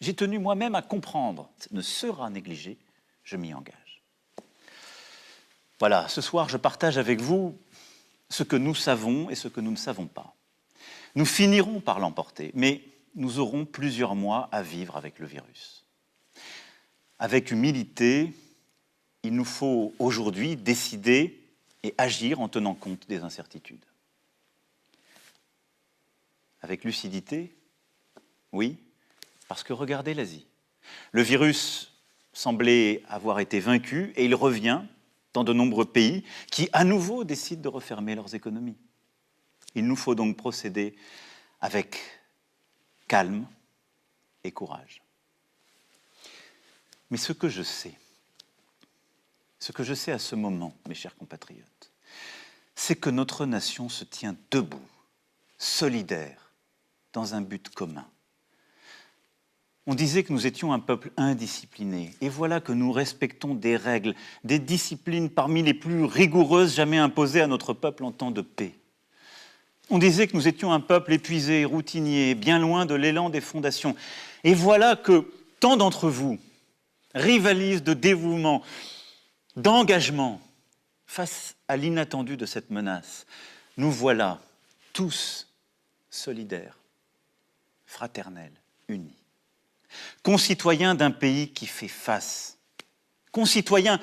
j'ai tenu moi-même à comprendre, ne sera négligé, je m'y engage. Voilà, ce soir, je partage avec vous ce que nous savons et ce que nous ne savons pas. Nous finirons par l'emporter, mais nous aurons plusieurs mois à vivre avec le virus. Avec humilité, il nous faut aujourd'hui décider et agir en tenant compte des incertitudes. Avec lucidité, oui, parce que regardez l'Asie. Le virus semblait avoir été vaincu et il revient dans de nombreux pays qui, à nouveau, décident de refermer leurs économies. Il nous faut donc procéder avec calme et courage. Mais ce que je sais à ce moment, mes chers compatriotes, c'est que notre nation se tient debout, solidaire, dans un but commun. On disait que nous étions un peuple indiscipliné, et voilà que nous respectons des règles, des disciplines parmi les plus rigoureuses jamais imposées à notre peuple en temps de paix. On disait que nous étions un peuple épuisé, routinier, bien loin de l'élan des fondations. Et voilà que tant d'entre vous rivalisent de dévouement, d'engagement face à l'inattendu de cette menace. Nous voilà tous solidaires, fraternels, unis. Concitoyens d'un pays qui fait face, concitoyens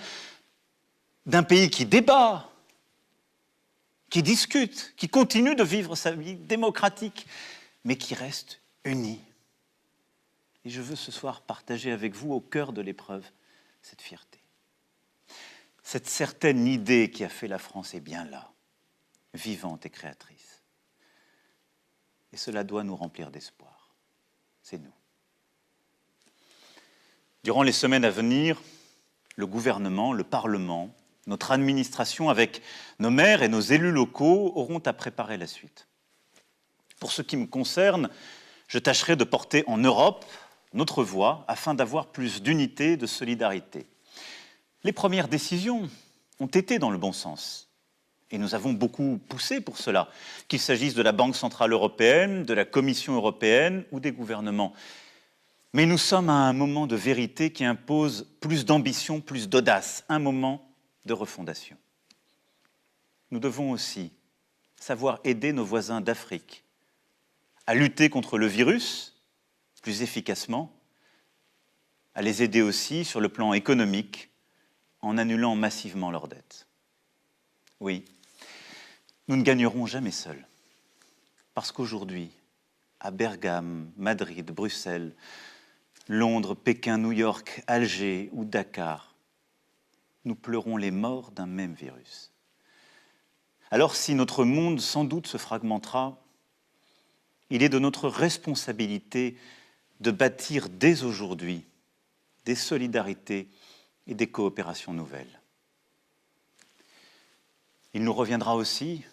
d'un pays qui débat, qui discute, qui continue de vivre sa vie démocratique, mais qui reste unis. Et je veux ce soir partager avec vous, au cœur de l'épreuve, cette fierté. Cette certaine idée qui a fait la France est bien là, vivante et créatrice. Et cela doit nous remplir d'espoir. C'est nous. Durant les semaines à venir, le gouvernement, le Parlement, notre administration, avec nos maires et nos élus locaux, auront à préparer la suite. Pour ce qui me concerne, je tâcherai de porter en Europe notre voix afin d'avoir plus d'unité, de solidarité. Les premières décisions ont été dans le bon sens. Et nous avons beaucoup poussé pour cela, qu'il s'agisse de la Banque centrale européenne, de la Commission européenne ou des gouvernements. Mais nous sommes à un moment de vérité qui impose plus d'ambition, plus d'audace, un moment de refondation. Nous devons aussi savoir aider nos voisins d'Afrique à lutter contre le virus plus efficacement, à les aider aussi sur le plan économique en annulant massivement leurs dettes. Oui, nous ne gagnerons jamais seuls, parce qu'aujourd'hui, à Bergame, Madrid, Bruxelles, Londres, Pékin, New York, Alger ou Dakar, nous pleurons les morts d'un même virus. Alors si notre monde sans doute se fragmentera, il est de notre responsabilité de bâtir dès aujourd'hui des solidarités et des coopérations nouvelles. Il nous reviendra aussi,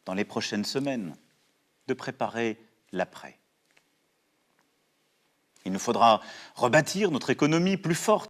dans les prochaines semaines, de préparer l'après. Il nous faudra rebâtir notre économie plus forte,